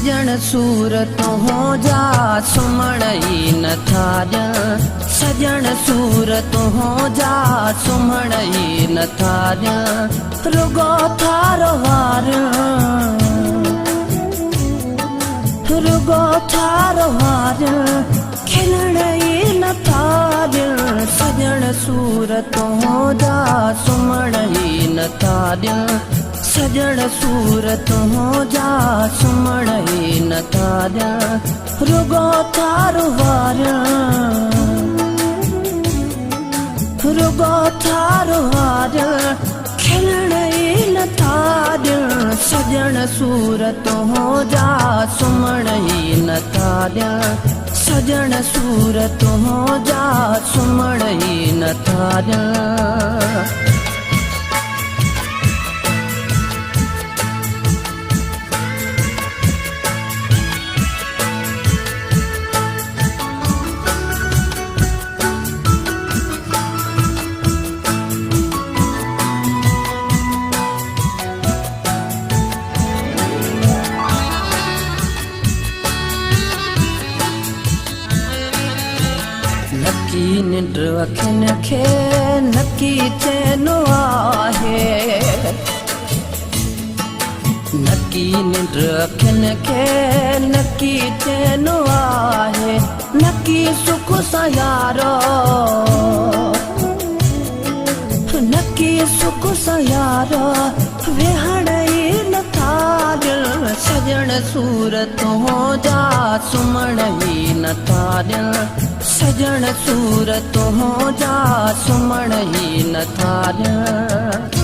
सजण सूरत हो जा सुमण ई नथा ॾियण सजण सूरत हो जा सुमण ई नथा ॾियण रुगो थारो वार रुगो थारो वार खिलण ई नथा ॾियण सजण सूरत हो जा सुमण ई नथा ॾियण सजण सूरत हो जा सुमण ई नथा ॾियण रुगो थारो वार रुगो थारो वार खिलण ई नथा ॾियण सजण सूरत हो जा सुमण ई नथा ॾियण सजण सूरत हो जा सुमण ई नथा ॾियण नकी निंड अखियुनि खे नकी चैनो आहे नकी निंड अखियुनि खे नकी चैनो आहे नकी सुख सां यारो नकी सुख सां यारो वेहण ई नथा ॾियण सजण सूरत हो जा सुमण ई नथा ॾियण सजण सूरत हो जा सुमण ई नथा ॾियण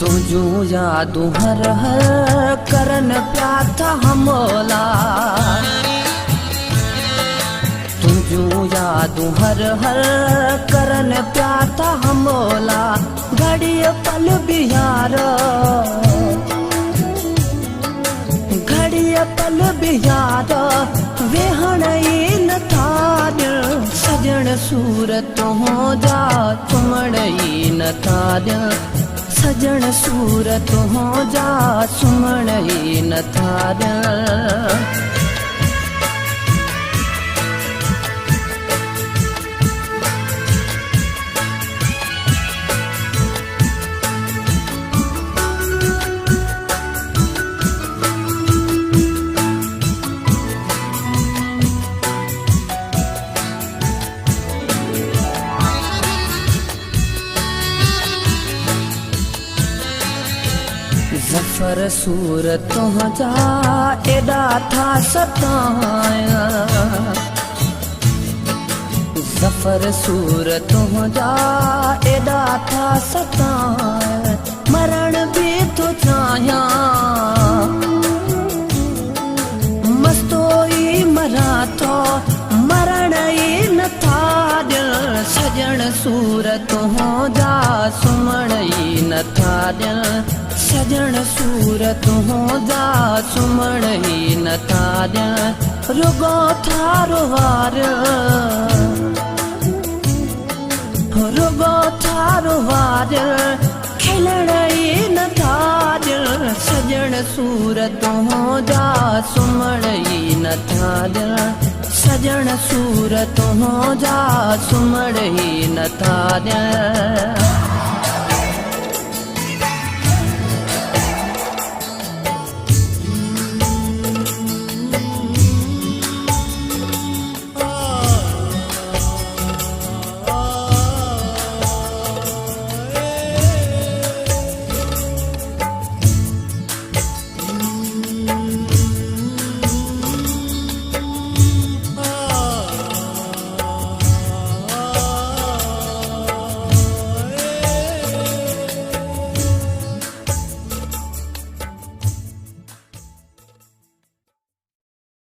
तुझू यादू हर हर करन प्या था हमोला तुझू यादू हर हर करन प्या था हमोला घड़िय पल बिहारो घड़िय पल बिहारो वेहण ई नथा ॾियण सजण सूरत हो जा सुमण ई नथा ॾियण सजण सूरत हो जा सुमण ई नथा ॾियण ज़फ़र सूरत हो जा एॾा था सताया ज़फ़र सूरत हो जा एॾा था सताया मरण भी तो चाहियां मस्तो ई मरा थो मरण ई नथा ॾियण सजण सूरत हो जा सुमण ई नथा ॾियण सजण सूरत हो जा सुमण ई नथा ॾियण रुगो थारो वार रुगो थारो वार खिलण ई नथा ॾियण सजण सूरत हो जा सुमण ई नथा ॾियण सजण सूरत हो जा सुमण ई नथा ॾियण